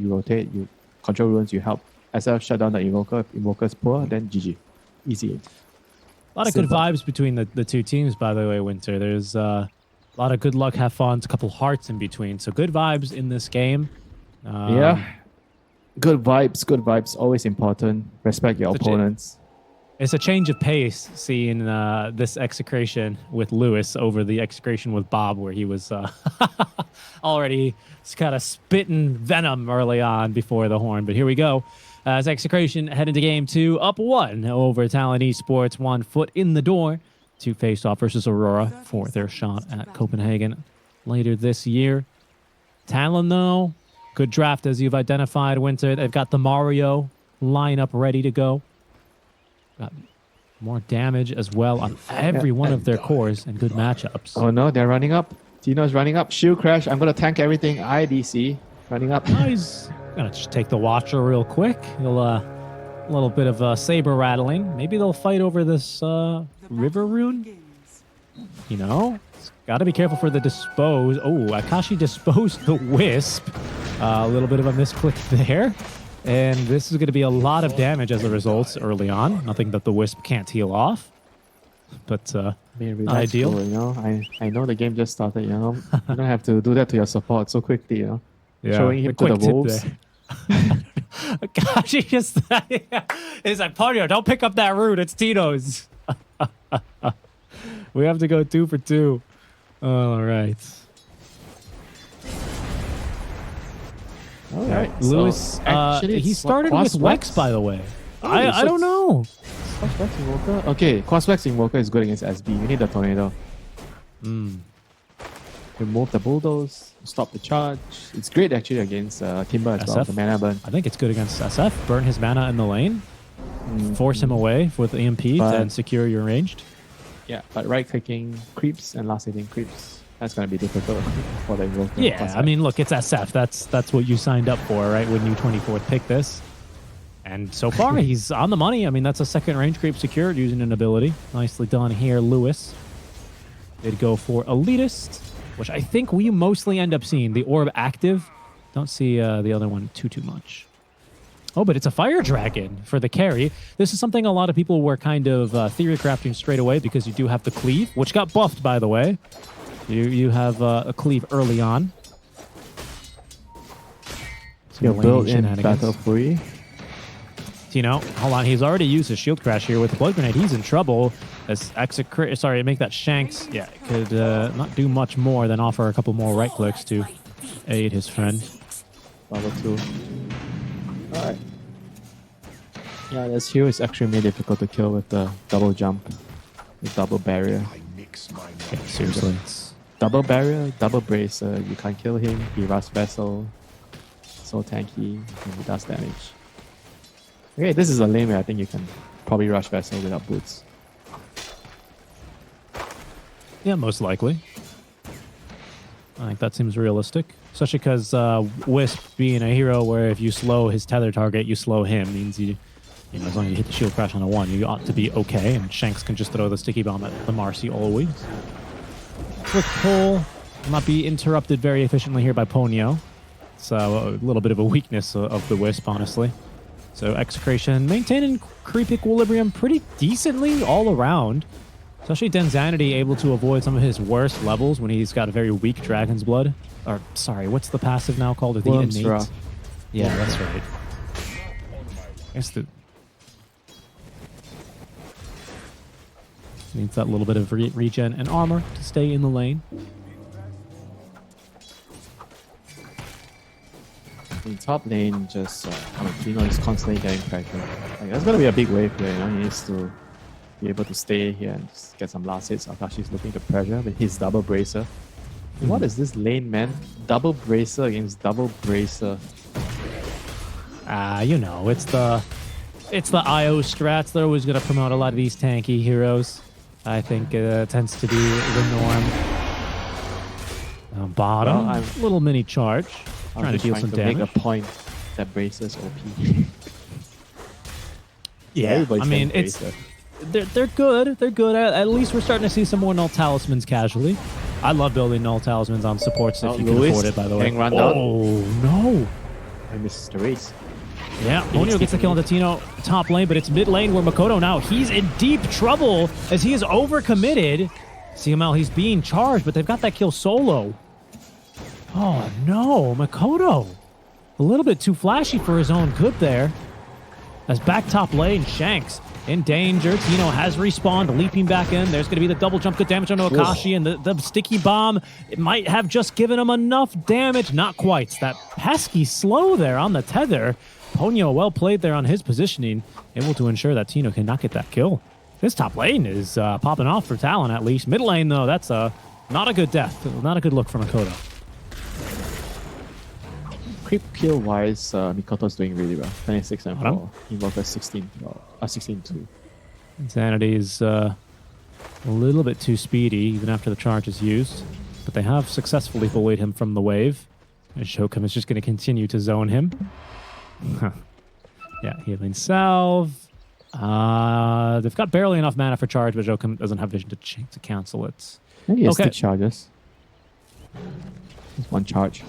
you rotate, you control runes, you help SF shut down the invoker. If invoker's poor, then GG. Easy. A lot of Simple. good vibes between the two teams, by the way, Winter. There's a lot of good luck, have fun, a couple hearts in between. So good vibes in this game. Yeah. Good vibes. Always important. Respect your opponents. It's a change of pace seeing this Execration with Lewis over the Execration with Bob, where he was already kind of spitting venom early on before the horn. But here we go. As Execration head into game 2, up 1 over Talon Esports, 1 foot in the door to face off versus Aurora for their shot at Copenhagen later this year. Talon, though, good draft as you've identified, Winter. They've got the Mario lineup ready to go. Got more damage as well on every one of their cores and good matchups. Oh no, they're running up. Tino's running up. Shield crash. I'm going to tank everything. IDC running up. Oh, he's going to just take the Watcher real quick. He'll, a little bit of saber rattling. Maybe they'll fight over this river rune. You know, got to be careful for the dispose. Oh, Akashi disposed the Wisp. A little bit of a misclick there. And this is going to be a lot of damage as a result early on. Nothing that the Wisp can't heal off. But not ideal. You know, I know the game just started, you know. You don't have to do that to your support so quickly, you know. Yeah, showing him to the wolves. Gosh, he just he's like, Ponyo, don't pick up that root. It's Tito's. We have to go 2 for 2. All right. All right. Lewis, he started with Wex, by the way. I don't know. Crossflex Invoker? Okay, Crossflex Invoker is good against SB. You need the Tornado. Remove the Bulldoze, stop the charge. It's great actually against Timber as well, the mana burn. I think it's good against SF. Burn his mana in the lane. Force him away with EMP and secure your ranged. Yeah, but right-clicking creeps and last-hitting creeps, that's going to be difficult for the Invoker. Yeah, I mean, look, it's SF. That's what you signed up for, right, when you 24th picked this. And so far, he's on the money. I mean, that's a second range creep secured using an ability. Nicely done here, Lewis. Did go for Elitist, which I think we mostly end up seeing. The Orb active. Don't see the other one too much. Oh, but it's a Fire Dragon for the carry. This is something a lot of people were kind of theory crafting straight away because you do have the Cleave, which got buffed, by the way. You have a Cleave early on. You're built in Battle Fury. You know, hold on. He's already used his shield crash here with the Blood Grenade. He's in trouble. As sorry, make that Shanks. Yeah, could not do much more than offer a couple more right clicks to aid his friend. Level 2. Alright. Yeah, this hero is actually made difficult to kill with the double jump, the double barrier. Yeah, seriously. Double barrier, double bracer. You can't kill him. He rush vessel. So tanky, and he does damage. Okay, this is a lane where I think you can probably rush vessel without boots. Yeah, most likely. I think that seems realistic. Especially because Wisp being a hero where if you slow his tether target, you slow him. Means you know, as long as you hit the shield crash on a 1, you ought to be okay. And Shanks can just throw the sticky bomb at the Marcy always. Quick pull. Will not be interrupted very efficiently here by Ponyo. It's a little bit of a weakness of the Wisp, honestly. So Execration maintaining creep equilibrium pretty decently all around. Especially Denzanity able to avoid some of his worst levels when he's got a very weak Dragon's Blood. Or, sorry, what's the passive now called? The Innate? Yeah, that's right. I guess needs that little bit of regen and armor to stay in the lane. In top lane, just Tino is constantly getting pressure. Like, that's gonna be a big wave here. You know, he needs to be able to stay here and just get some last hits. Akashi's looking to pressure with his double bracer. What is this lane, man? Double bracer against double bracer. You know, it's the IO strats. They're always gonna promote a lot of these tanky heroes. I think tends to be the norm. Bottom, well, little mini charge. Trying to deal some damage. Make a point that braces OP. Yeah, I mean, they're good. They're good. At least we're starting to see some more null talismans casually. I love building null talismans on supports if you can afford it, by the way. Oh, no. He misses the race. Yeah, Ponyo gets the kill on the Tino top lane, but it's mid lane where Makoto now, he's in deep trouble as he is overcommitted. CML, he's being charged, but they've got that kill solo. Oh no, Makoto. A little bit too flashy for his own good there. As back top lane, Shanks in danger. Tino has respawned, leaping back in. There's going to be the double jump, good damage on Akashi, and the sticky bomb. It might have just given him enough damage. Not quite. It's that pesky slow there on the tether. Ponyo, well played there on his positioning, able to ensure that Tino cannot get that kill. This top lane is popping off for Talon at least. Mid lane, though, that's not a good death. Not a good look for Makoto. Creep kill wise, Mikoto's doing really well. 26 and 4. Invoker 16-2. Insanity is a little bit too speedy even after the charge is used, but they have successfully bullied him from the wave. And Shokum is just going to continue to zone him. Yeah, healing salve. They've got barely enough mana for charge, but Shokum doesn't have vision to cancel it. Maybe it's 2 charges. Just 1 charge.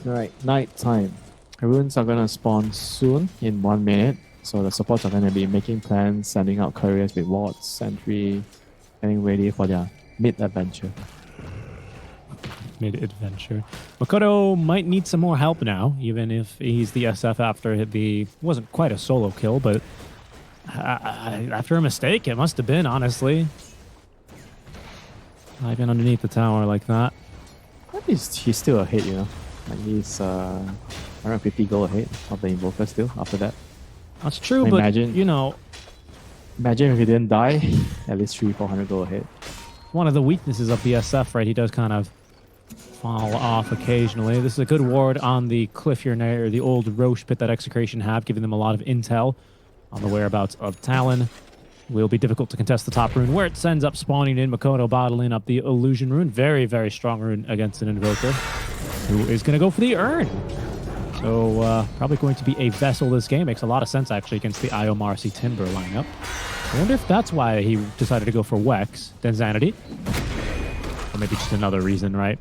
Alright, night time. Runes are going to spawn soon in 1 minute. So the supports are going to be making plans, sending out couriers with wards, sentry, getting ready for their mid-adventure. Mid-adventure. Makoto might need some more help now, even if he's the SF after the... wasn't quite a solo kill, but after a mistake, it must have been, honestly. Diving underneath the tower like that. He's still ahead, you know. Like he's 150 gold ahead of the Invoker still after that. That's true, but imagine, you know... Imagine if he didn't die, at least 300-400 gold ahead. One of the weaknesses of the SF, right? He does kind of fall off occasionally. This is a good ward on the cliff here near the old Roche pit that Execration have, giving them a lot of intel on the whereabouts of Talon. Will be difficult to contest the top rune, where it ends up spawning in. Makoto bottling up the illusion rune. Very, very strong rune against an Invoker, who is going to go for the urn. So probably going to be a vessel this game. Makes a lot of sense, actually, against the Io Marcy Timber lineup. I wonder if that's why he decided to go for Wex, then Zanity. Or maybe just another reason, right?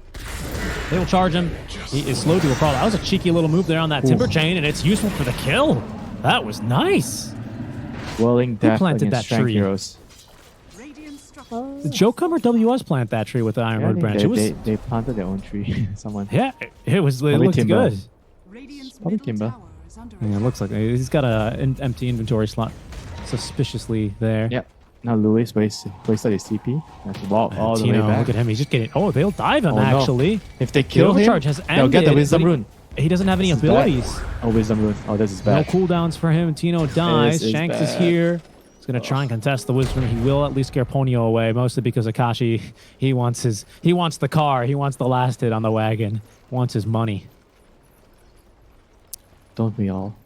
They will charge him. He is slow to a crawl. That was a cheeky little move there on that Timber chain, and it's useful for the kill. That was nice. Whirling Death planted against that Strength tree? Heroes. Did Jokum or WS plant that tree with the Iron Road branch? They planted their own tree. Someone. Yeah, it looked Timber. good. Probably Timber. Yeah, it looks like he's got an empty inventory slot suspiciously there. Yep. Now Lewis wasted his TP. Has to walk all the way back. Look at him. He's just getting... Oh, they'll dive him, actually. If they kill him, overcharge has they'll get the ended, Wisdom but Rune. He doesn't have any This is abilities. Oh, Wisdom Rune. Oh, this is bad. No cooldowns for him. Tino dies. This is Shanks is bad. here. He's going to try and contest the Wisdom. He will at least scare Ponyo away, mostly because Akashi, he wants the car. He wants the last hit on the wagon. Wants his money. Don't we all?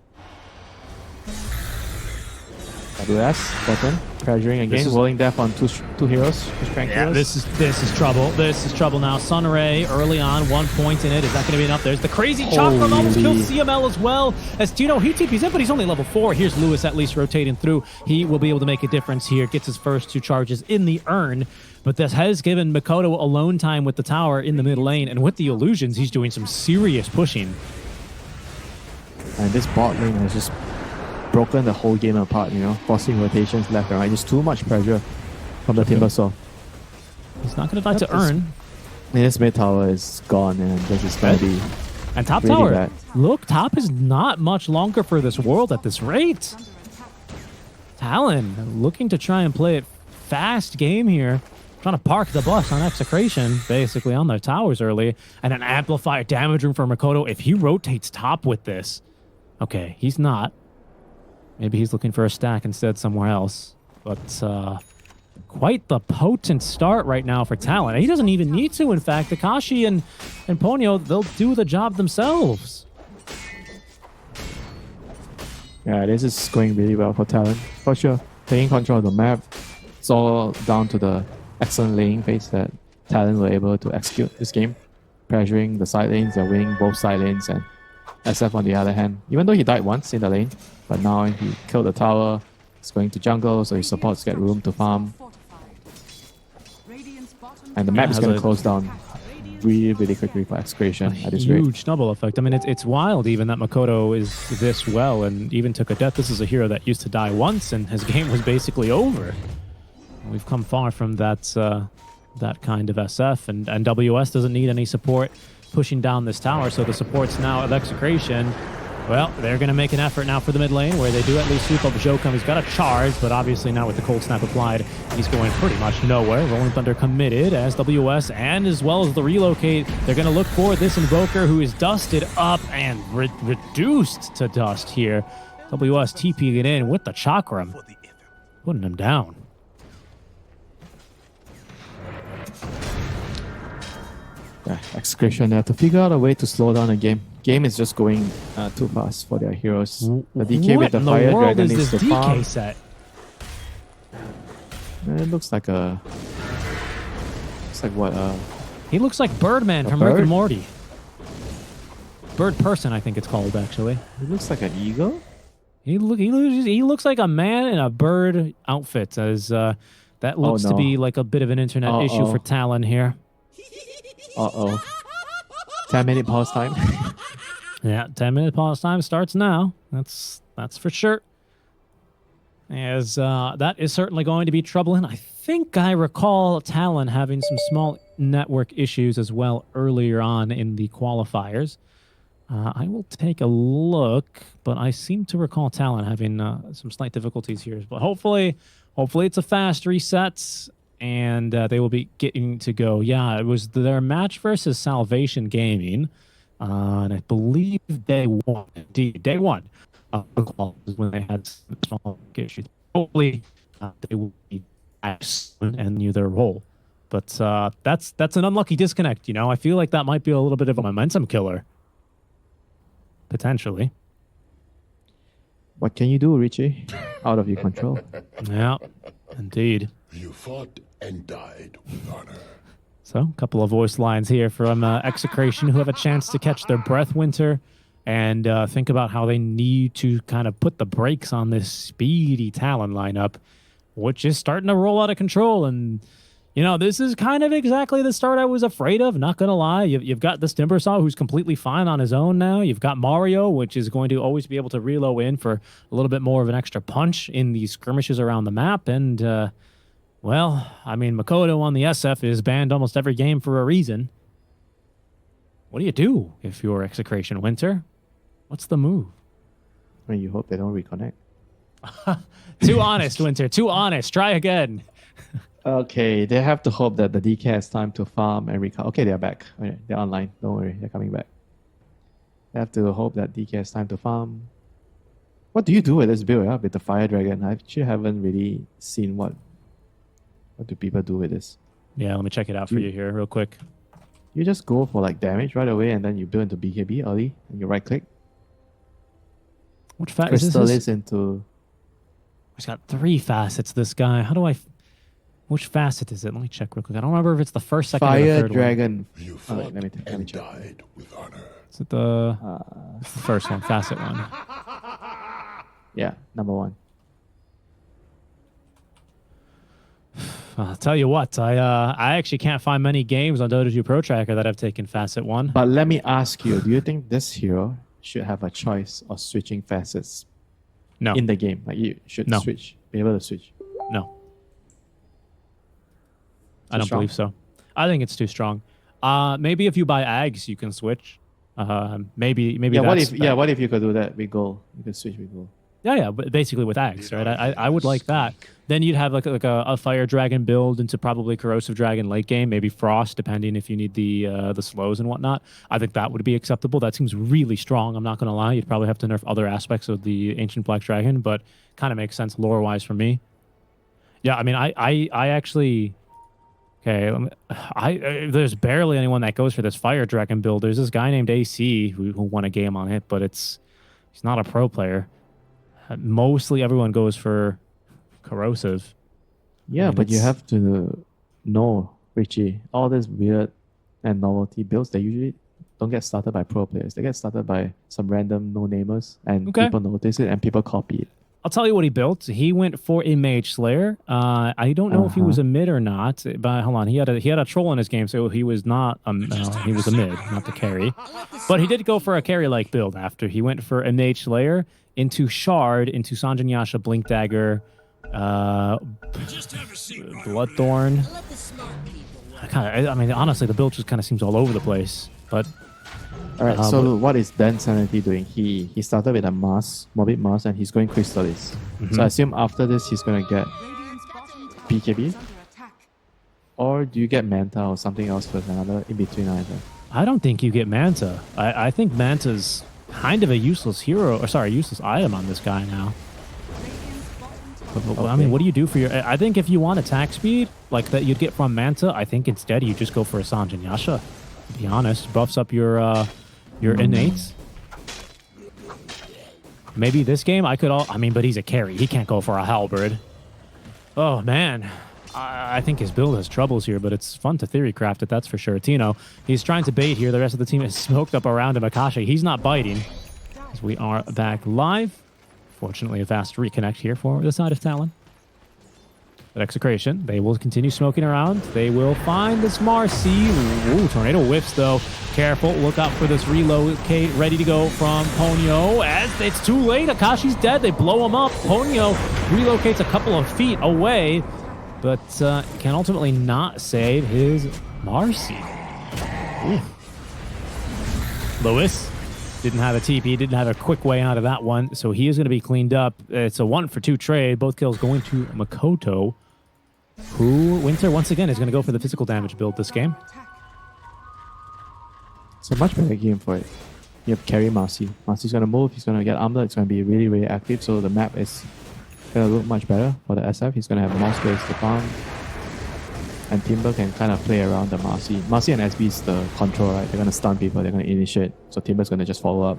WS, button, pressuring again, Whirling Death on two heroes, two strength heroes. This is trouble. This is trouble now. Sunray early on, 1 point in it. Is that going to be enough? There's the crazy chop from almost kills CML as well. As Tino, he TP's in, but he's only level 4. Here's Lewis at least rotating through. He will be able to make a difference here. Gets his first 2 charges in the urn. But this has given Makoto alone time with the tower in the mid lane. And with the illusions, he's doing some serious pushing. And this bot lane has just broken the whole game apart, you know, forcing rotations left and right. Just too much pressure from the Timbersaw. He's not going to die to earn. This mid tower is gone, and this is going to be and top really tower. Bad. Look, top is not much longer for this world at this rate. Talon looking to try and play it fast game here. Trying to park the bus on Execration, basically on their towers early. And an amplifier damage room for Makoto. If he rotates top with this, okay, he's not. Maybe he's looking for a stack instead somewhere else. But quite the potent start right now for Talon. And he doesn't even need to, in fact. Akashi and Ponyo, they'll do the job themselves. Yeah, this is going really well for Talon. For sure, taking control of the map. It's all down to the excellent laning phase that Talon were able to execute this game. Pressuring the side lanes, they're winning both side lanes, and SF on the other hand, even though he died once in the lane, but now he killed the tower, he's going to jungle, so his supports get room to farm. And the map is has going to a close down really, really quickly for Execration at this rate. huge snowball effect. I mean, it's wild even that Makoto is this well and even took a death. This is a hero that used to die once and his game was basically over. We've come far from that that kind of SF, and WS doesn't need any support pushing down this tower, so the supports now of Execration, well, they're going to make an effort now for the mid lane, where they do at least sweep up Jokum. He's got a charge, but obviously now with the cold snap applied, he's going pretty much nowhere. Rolling Thunder committed as WS, and as well as the relocate, they're going to look for this Invoker who is dusted up and reduced to dust here. WS TPing it in with the Chakram, putting him down. Yeah, Execration have to figure out a way to slow down the game. Game is just going too fast for their heroes. The DK What with the in Fire world Dragon is needs this to farm. DK set? It looks like a... Looks like what? He looks like Birdman A from Rick bird? and Morty. Bird person, I think it's called, actually. It looks like an eagle? He looks like a man in a bird outfit. As that looks to no. be like a bit of an internet issue for Talon here. Uh-oh. 10-minute pause time. Yeah, 10-minute pause time starts now. That's for sure. As that is certainly going to be troubling. I think I recall Talon having some small network issues as well earlier on in the qualifiers. I will take a look, but I seem to recall Talon having some slight difficulties here. But hopefully it's a fast reset, and they will be getting to go. Yeah, it was their match versus Salvation Gaming, and I believe day one. Indeed, day one is when they had some small issues. Hopefully, they will be back soon and knew their role. But that's an unlucky disconnect. You know, I feel like that might be a little bit of a momentum killer. Potentially. What can you do, Richie? Out of your control. Yeah, indeed. You fought and died with honor. So, a couple of voice lines here from Execration, who have a chance to catch their breath, Winter, and think about how they need to kind of put the brakes on this speedy Talon lineup, which is starting to roll out of control. And, you know, this is kind of exactly the start I was afraid of, not going to lie. You've got this Timbersaw, who's completely fine on his own now. You've got Mario, which is going to always be able to reload in for a little bit more of an extra punch in these skirmishes around the map. And, well, I mean, Makoto on the SF is banned almost every game for a reason. What do you do if you're Execration, Winter? What's the move? I mean, you hope they don't reconnect. Too honest, Winter. Too honest. Try again. Okay, they have to hope that the DK has time to farm and recover. Okay, they're back. Okay, they're online. Don't worry, they're coming back. They have to hope that DK has time to farm. What do you do with this build, with the Fire Dragon? I actually haven't really seen what do people do with this. Yeah, let me check it out for you here real quick. You just go for like damage right away, and then you build into BKB early, and you right click. What facet is Crystal this? is into... He's got 3 facets, this guy. How do I... Which facet is it? Let me check real quick. I don't remember if it's the first, second, or the Fire third Dragon. You Oh, fought wait, let me and check. died with honor. Is it the... It's the first one, facet one. Yeah, number 1. I'll tell you what, I actually can't find many games on Dota 2 Pro Tracker that have taken facet 1. But let me ask you, do you think this hero should have a choice of switching facets No. in the game? Like you should No. switch, be able to switch. No. I don't strong? believe so. I think it's too strong. Maybe if you buy Ags, you can switch. Maybe Yeah, what that's if what if you could do that with gold? You could switch with gold. Yeah, but basically with Ags, right? I would like that. Then you'd have like a Fire Dragon build into probably Corrosive Dragon late game, maybe Frost, depending if you need the slows and whatnot. I think that would be acceptable. That seems really strong. I'm not going to lie. You'd probably have to nerf other aspects of the Ancient Black Dragon, but kind of makes sense lore-wise for me. Yeah, I mean, I actually... Okay, there's barely anyone that goes for this Fire Dragon build. There's this guy named AC who won a game on it, but he's not a pro player. Mostly everyone goes for Corrosive. Yeah, I mean, but you it's- have to know, Richie, all these weird and novelty builds, they usually don't get started by pro players. They get started by some random no-namers, and Okay. people notice it and people copy it. I'll tell you what he built. He went for a Mage Slayer. I don't know if he was a mid or not, but hold on. He had a troll in his game, so he was not he was a mid, not the carry. But he did go for a carry-like build after. He went for a Mage Slayer into Shard, into Sanjin Yasha, Blink Dagger, Bloodthorn. I mean, honestly, the build just kind of seems all over the place. But All right, so what is Ben Sanity doing? He started with a Mars, Morbid Mars, and he's going Crystallis. So I assume after this, he's going to get BKB? Or do you get Manta or something else for another in-between item? I don't think you get Manta. I think Manta's kind of a useless hero, or sorry, useless item on this guy now. But, I mean, what do you do for your... I think if you want attack speed, like that you'd get from Manta, I think instead you just go for a Sanjin Yasha, to be honest. Buffs up your innates. Maybe this game I could I mean, but he's a carry. He can't go for a halberd. Oh, man. I think his build has troubles here, but it's fun to theory craft it, that's for sure. Tino, he's trying to bait here. The rest of the team is smoked up around him. Akashi, he's not biting. As we are back live. Fortunately, a fast reconnect here for the side of Talon. But Execration, they will continue smoking around. They will find this Marcy. Ooh, Tornado Whips, though. Careful. Look out for this relocate. Ready to go from Ponyo. As it's too late. Akashi's dead. They blow him up. Ponyo relocates a couple of feet away, but can ultimately not save his Marcy. Ooh. Lewis didn't have a TP, didn't have a quick way out of that one, so he is going to be cleaned up. It's a 1-for-2 trade. Both kills going to Makoto, who, Winter, once again, is going to go for the physical damage build this game. It's a much better game for it. You have carry Marcy. Marcy's going to move, he's going to get armored, it's going to be really, really active, so the map is going to look much better for the SF. He's going to have more space to farm. And Timber can kind of play around the Marcy. Marcy and SB is the control, right? They're going to stun people, they're going to initiate. So Timber's going to just follow up.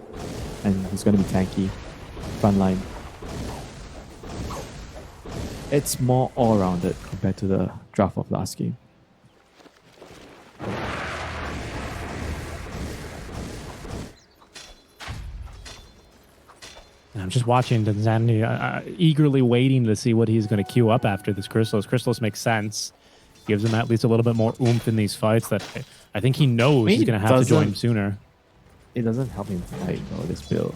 And he's going to be tanky. Front line. It's more all-rounded compared to the draft of last game. I'm just watching Danzani, eagerly waiting to see what he's going to queue up after this Chrysalis. Chrysalis makes sense. Gives him at least a little bit more oomph in these fights that I think he knows he's going to have to join sooner. It doesn't help him fight, though, this build.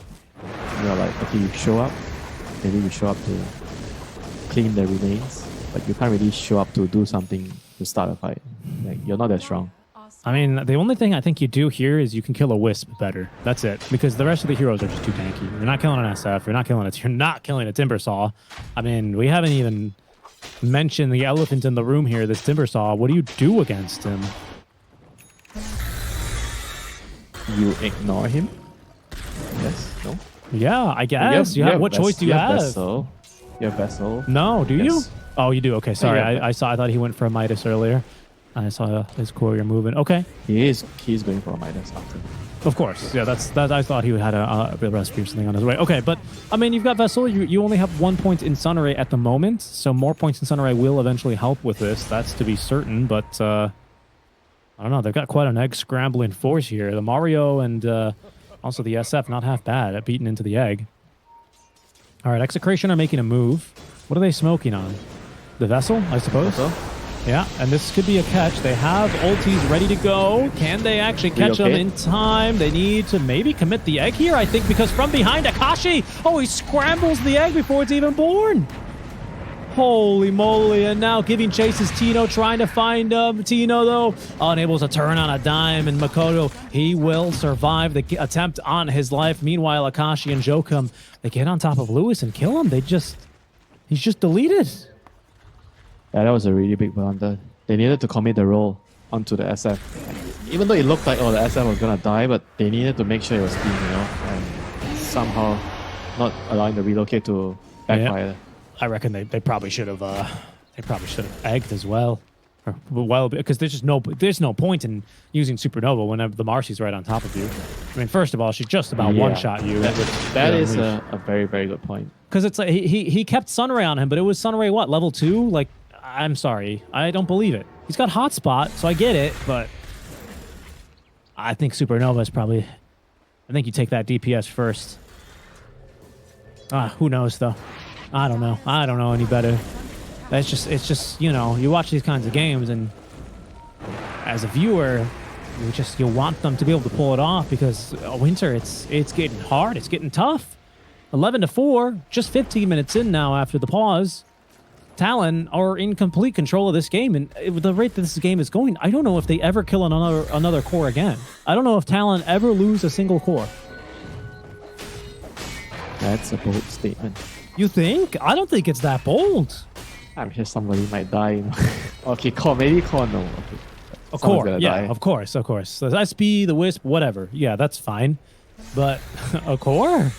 You're like, okay, you show up, maybe you show up to clean the remains, but you can't really show up to do something to start a fight. Like, you're not that strong. I mean, the only thing I think you do here is you can kill a Wisp better. That's it. Because the rest of the heroes are just too tanky. You're not killing an SF. You're not killing a Timber Saw. I mean, we haven't even mentioned the elephant in the room here, this Timber Saw. What do you do against him? You ignore him? Yes? No? Yeah, I guess. What choice do you have? Vessel. You have Vessel. No, do you? Yes. Oh, you do. Okay, sorry. Yeah. I thought he went for a Midas earlier. I saw his courier moving. Okay. He's going for a Midas after. Of course. Yeah, that. I thought he had a recipe or something on his way. Okay, but I mean, you've got Vessel. You only have 1 point in Sunray at the moment, so more points in Sunray will eventually help with this. That's to be certain, but I don't know. They've got quite an egg scrambling force here. The Mario and also the SF not half bad at beating into the egg. All right, Execration are making a move. What are they smoking on? The Vessel, I suppose? Vessel? Yeah, and this could be a catch. They have ultis ready to go. Can they actually catch them in time? They need to maybe commit the egg here, I think, because from behind, Akashi! Oh, he scrambles the egg before it's even born! Holy moly, and now giving chase is Tino, trying to find Tino, though, unable to turn on a dime, and Makoto, he will survive the attempt on his life. Meanwhile, Akashi and Jokum, they get on top of Lewis and kill him. He's just deleted. Yeah, that was a really big blunder. They needed to commit the roll onto the SF. Even though it looked like, oh, the SF was gonna die, but they needed to make sure it was clean, and somehow not allowing the relocate to backfire. Yeah. I reckon they probably should have egged as well. Well, because there's no point in using Supernova whenever the Marcy's right on top of you. I mean, first of all, she just about one-shot you. That is a very, very good point. Because it's like he kept Sunray on him, but it was Sunray what, level 2? Like, I'm sorry, I don't believe it. He's got Hotspot, so I get it, but I think Supernova is probably. I think you take that DPS first. Who knows though? I don't know. I don't know any better. It's just, you know, you watch these kinds of games and as a viewer, you want them to be able to pull it off because Winter, it's getting hard. It's getting tough. 11-4, just 15 minutes in now after the pause. Talon are in complete control of this game, and with the rate that this game is going, I don't know if they ever kill another core again. I don't know if Talon ever lose a single core. That's a bold statement. You think? I don't think it's that bold. I'm sure somebody might die. You know? Okay, core, maybe core, no. Okay. A Someone's core, gonna yeah, die. of course. The SP, the Wisp, whatever. Yeah, that's fine. But a core?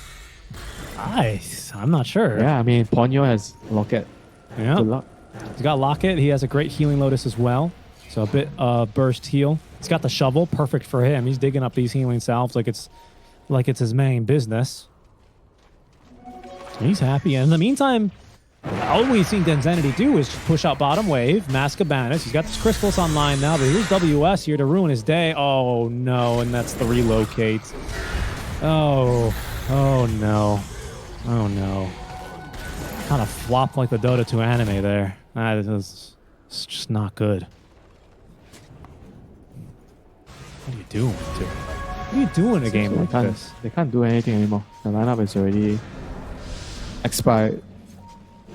I'm not sure. Yeah, I mean, Ponyo has Locket. Yeah. Good luck. He's got Locket. He has a great healing Lotus as well. So a bit burst heal. He's got the shovel, perfect for him. He's digging up these healing salves like it's his main business. He's happy. And in the meantime, all we've seen Denzanity do is just push out bottom wave, Mask of Banis. He's got this Crystals online now, but here's WS here to ruin his day. Oh no, and that's the relocate. Oh no. Oh no. Kind of flopped like the Dota 2 anime there. It's just not good. What are you doing, Winter? What are you doing in a game like this? They can't do anything anymore. The lineup is already expired.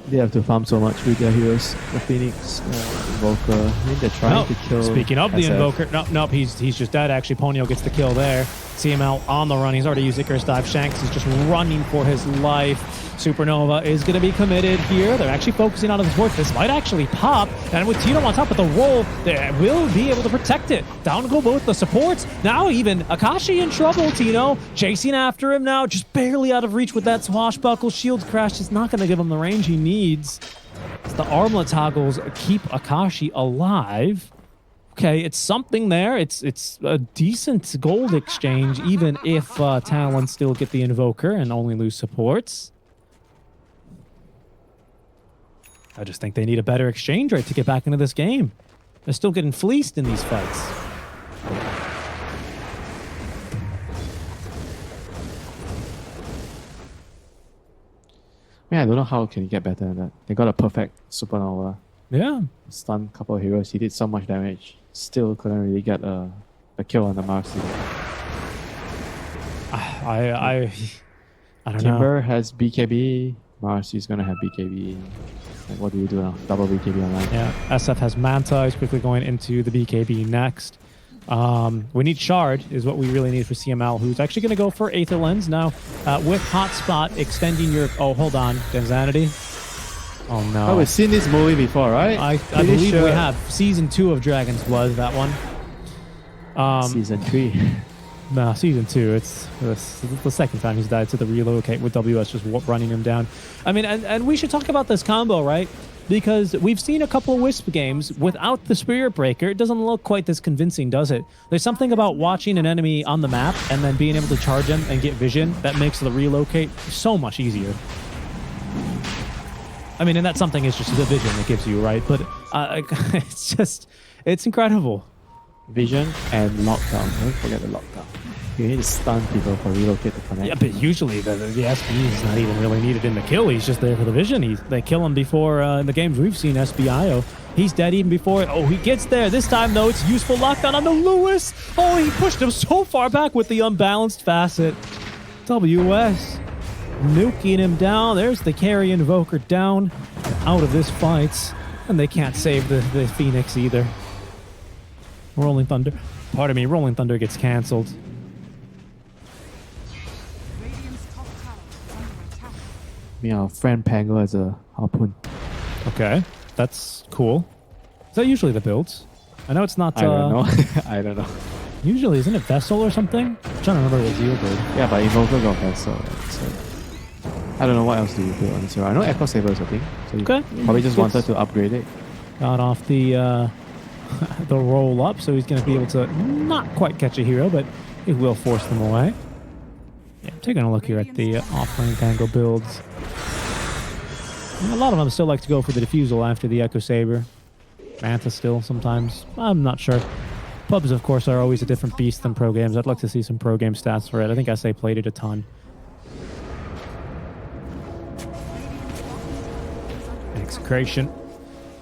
They have to farm so much with their heroes. The Phoenix, Invoker. I mean, they're trying to kill. Speaking of the SF. Invoker, nope, he's just dead. Actually, Ponyo gets the kill there. CML on the run. He's already used Icarus Dive. Shanks is just running for his life. Supernova is going to be committed here. They're actually focusing on the support. This might actually pop. And with Tino on top of the roll, they will be able to protect it. Down go both the supports. Now even Akashi in trouble. Tino chasing after him now. Just barely out of reach with that swashbuckle. Shield crash is not going to give him the range he needs. As the armlet toggles keep Akashi alive. Okay, it's something there. It's a decent gold exchange, even if Talon still get the Invoker and only lose supports. I just think they need a better exchange rate to get back into this game. They're still getting fleeced in these fights. Yeah, I don't know how can you get better than that. They got a perfect Supernova. Yeah. Stunned a couple of heroes. He did so much damage. Still couldn't really get a kill on the Marcy. I don't know. Timber has BKB. Marcy's gonna have BKB. Like, what do you do now? Double BKB online. Yeah, SF has Manta. He's quickly going into the BKB next. We need Shard is what we really need for CML, who's actually going to go for Aether Lens now with Hotspot extending your... Oh, hold on. Denzanity. Oh, no. Oh, we've seen this movie before, right? I believe we have. Season 2 of Dragon's Blood, that one. Season 3. No, Season 2. It's the second time he's died to the relocate with WS just running him down. I mean, and we should talk about this combo, right? Because we've seen a couple of Wisp games without the Spirit Breaker. It doesn't look quite as convincing, does it? There's something about watching an enemy on the map and then being able to charge him and get vision that makes the relocate so much easier. I mean, and that something is just the vision it gives you, right? But it's incredible. Vision and lockdown. Don't forget the lockdown. You need to stun people for relocate to connect. Yeah, but usually the SB is not even really needed in the kill. He's just there for the vision. They kill him before in the games we've seen SBIO. He's dead even before. Oh, he gets there. This time, though, it's useful lockdown on the Lewis. Oh, he pushed him so far back with the unbalanced facet. WS nuking him down. There's the carry Invoker down out of this fight. And they can't save the Phoenix either. Rolling Thunder. Pardon me, Rolling Thunder gets canceled. Me, our friend Pango has a harpoon. Okay, that's cool. Is that usually the builds? I know it's not... I don't know. I don't know. Usually, isn't it Vessel or something? I'm trying to remember what Zeo did. Yeah, but Invoker got Vessel. So I don't know what else do you build on this hero. I know Echo Saber is a thing. So you probably just wanted to upgrade it. Got off the the roll up, so he's going to be able to not quite catch a hero, but it will force them away. Yeah, I'm taking a look here at the off-lane Tango builds. A lot of them still like to go for the Diffusal after the Echo Saber. Manta still sometimes. I'm not sure. Pubs, of course, are always a different beast than pro games. I'd like to see some pro game stats for it. I think SA played it a ton. Execration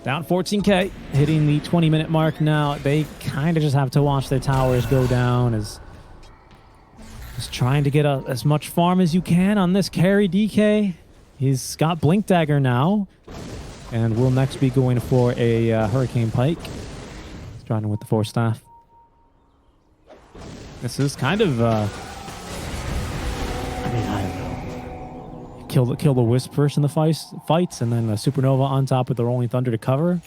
down 14k, hitting the 20-minute mark now. They kind of just have to watch their towers go down as just trying to get as much farm as you can on this carry DK. He's got Blink Dagger now, and will next be going for a Hurricane Pike. Starting with the Force Staff. This is kind of, I don't know. Kill the Wisp first in the fights, and then a Supernova on top with the Rolling Thunder to cover.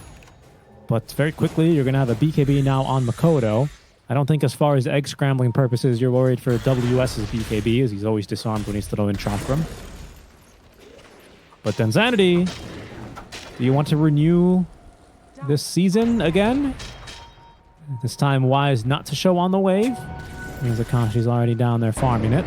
But very quickly, you're going to have a BKB now on Makoto. I don't think as far as egg scrambling purposes, you're worried for WS's BKB, as he's always disarmed when he's throwing Chakram. But then Zanity, do you want to renew this season again? This time wise not to show on the wave. Means Akashi's already down there farming it.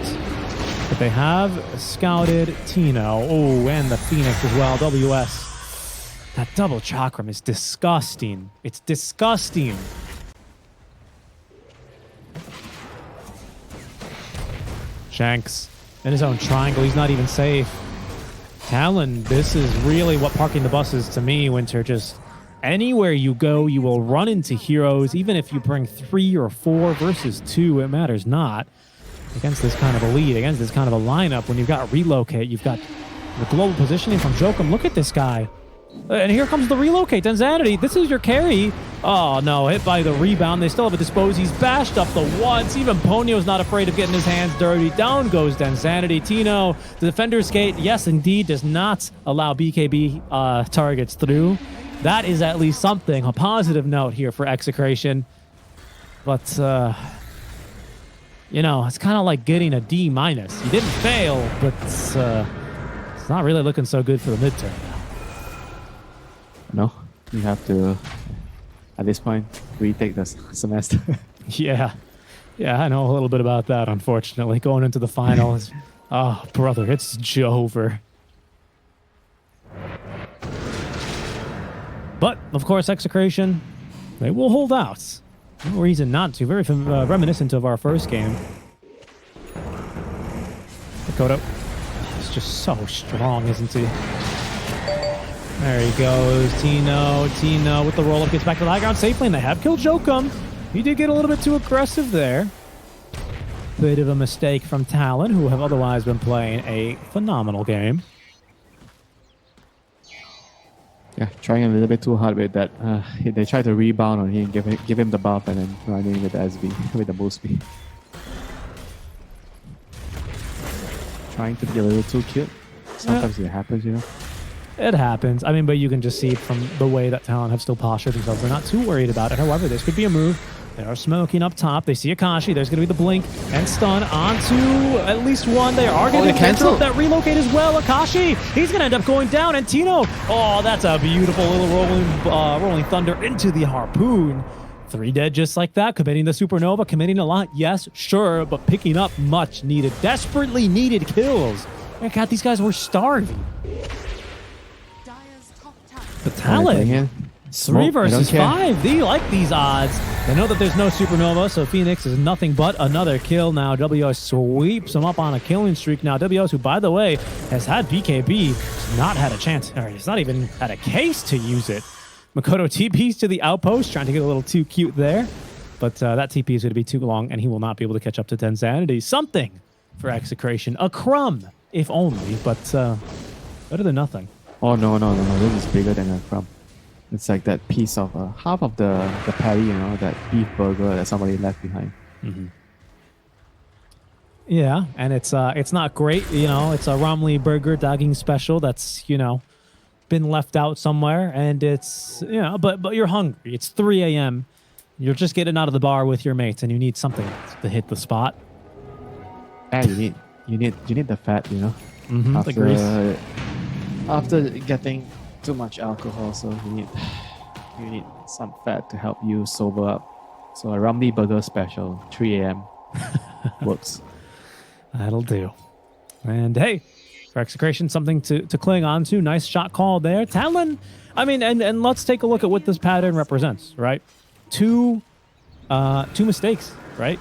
But they have scouted Tino. Oh, and the Phoenix as well. WS. That double Chakram is disgusting. It's disgusting. Shanks in his own triangle. He's not even safe. Talon, this is really what parking the bus is to me, Winter. Just anywhere you go, you will run into heroes. Even if you bring 3 or 4 versus 2, it matters not. Against this kind of a lead, against this kind of a lineup, when you've got Relocate, you've got the global positioning from Jokum. Look at this guy. And here comes the Relocate. Zanity, this is your carry. Oh, no, hit by the rebound. They still have a dispose. He's bashed up the once. Even Ponyo's not afraid of getting his hands dirty. Down goes Zanity. Tino, the defender's gate, yes, indeed, does not allow BKB targets through. That is at least something, a positive note here for Execration. But, you know, it's kind of like getting a D-. You didn't fail, but it's not really looking so good for the midterm now. No, you have to, at this point, retake the semester. Yeah, I know a little bit about that, unfortunately. Going into the finals. Oh, brother, it's Jover. But, of course, Execration, they will hold out. No reason not to. Very reminiscent of our first game. Makoto is just so strong, isn't he? There he goes. Tino with the roll-up gets back to the high ground safely, and they have killed Jokum. He did get a little bit too aggressive there. Bit of a mistake from Talon, who have otherwise been playing a phenomenal game. Yeah, trying a little bit too hard with that. They tried to rebound on him, give him the buff, and then running with the SB, with the boost speed. Trying to be a little too cute. Sometimes it happens, you know. It happens. I mean, but you can just see from the way that Talon have still postured themselves. They're not too worried about it. However, this could be a move. They are smoking up top. They see Akashi. There's going to be the blink and stun onto at least one. They are going to cancel that Relocate as well. Akashi, he's going to end up going down. And Tino, oh, that's a beautiful little rolling thunder into the Harpoon. 3 dead just like that. Committing the Supernova. Committing a lot, yes, sure, but picking up much needed, desperately needed kills. My God, these guys were starving. But Talon, 3 versus 5. They like these odds. They know that there's no Supernova, so Phoenix is nothing but another kill now. WS sweeps him up on a killing streak now. WS, who, by the way, has had BKB, not had a chance, or he's not even had a case to use it. Makoto TPs to the outpost, trying to get a little too cute there. But that TP is going to be too long, and he will not be able to catch up to Zanity. Something for Execration. A crumb, if only, but better than nothing. Oh, no. This is bigger than a crumb. It's like that piece of half of the patty, you know, that beef burger that somebody left behind. Mm-hmm. Yeah, and it's not great, you know. It's a Romley burger dogging special that's, you know, been left out somewhere, and it's, you know, but you're hungry. It's 3 a.m. You're just getting out of the bar with your mates, and you need something to hit the spot. Yeah, you need the fat, you know. Mm-hmm, the grease. After getting too much alcohol, so you need some fat to help you sober up. So a Romley burger special, 3 a.m. works. That'll do. And hey, for Execration, something to cling on to. Nice shot call there. Talon, I mean, and let's take a look at what this pattern represents, right? Two mistakes, right?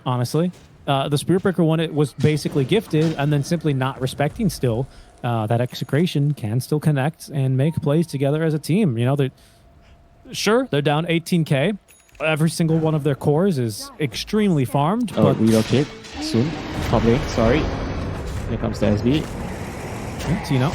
Honestly. The Spirit Breaker one, it was basically gifted, and then simply not respecting still that Execration can still connect and make plays together as a team. You know, they're down 18k. Every single one of their cores is extremely farmed. Oh, But relocate soon. Top lane, sorry. Here comes the SB. Tino.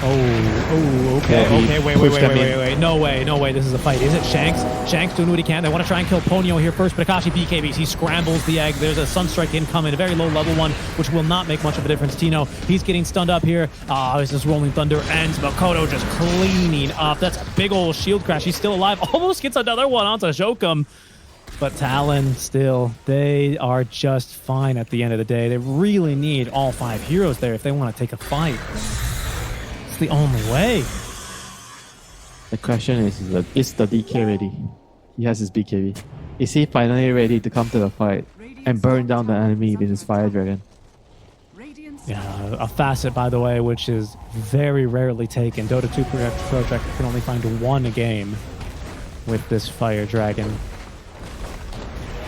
Okay, wait. No way. This is a fight. Is it Shanks? Shanks doing what he can. They want to try and kill Ponyo here first, but Akashi BKBs. He scrambles the egg. There's a Sunstrike incoming, a very low level one, which will not make much of a difference. Tino, he's getting stunned up here. This is Rolling Thunder ends. Makoto just cleaning up. That's a big old shield crash. He's still alive. Almost gets another one onto Jokum. But Talon, still, they are just fine at the end of the day. They really need all 5 heroes there if they want to take a fight. It's the only way. The question is the DK ready? He has his BKB. Is he finally ready to come to the fight and burn down the enemy with his Fire Dragon? Yeah, a facet, by the way, which is very rarely taken. Dota 2 Project can only find 1 a game with this Fire Dragon.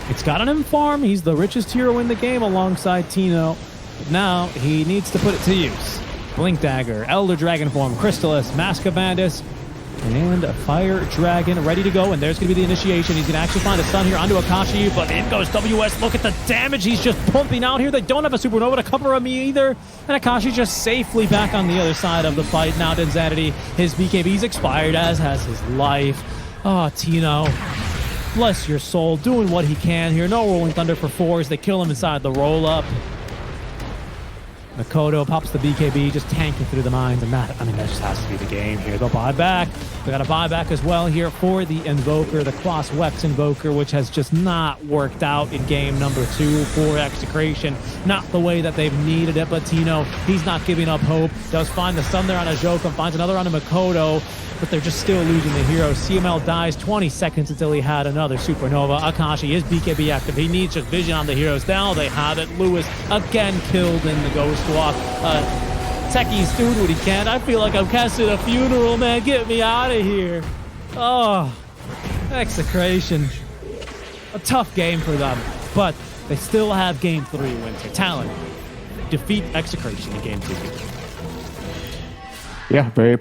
It's got an M farm. He's the richest hero in the game alongside Tino. But now he needs to put it to use. Blink Dagger, Elder Dragon form, Crystallis, Mask of Bandus, and a Fire Dragon ready to go. And there's going to be the initiation. He's going to actually find a stun here onto Akashi, but in goes WS. Look at the damage he's just pumping out here. They don't have a Supernova to cover him either. And Akashi just safely back on the other side of the fight. Now Densanity, his BKB's expired, as has his life. Oh, Tino. Bless your soul, doing what he can here. No Rolling Thunder for 4s. They kill him inside the roll-up. Makoto pops the BKB, just tanking through the mines, and that just has to be the game here. They'll buy back. They got a buyback as well here for the Invoker, the Cross Wex Invoker, which has just not worked out in game number 2 for Execration. Not the way that they've needed it, but Tino, he's not giving up hope. Does find the stun there on Ajoka, finds another on a Makoto, but they're just still losing the hero. CML dies 20 seconds until he had another Supernova. Akashi is BKB active. He needs just vision on the heroes. Now they have it. Lewis again killed in the Ghost Walk. Techie's doing what he can. I feel like I'm casting a funeral, man. Get me out of here. Oh, Execration. A tough game for them, but they still have game 3 wins here. Talon defeat Execration in game 2. Yeah, very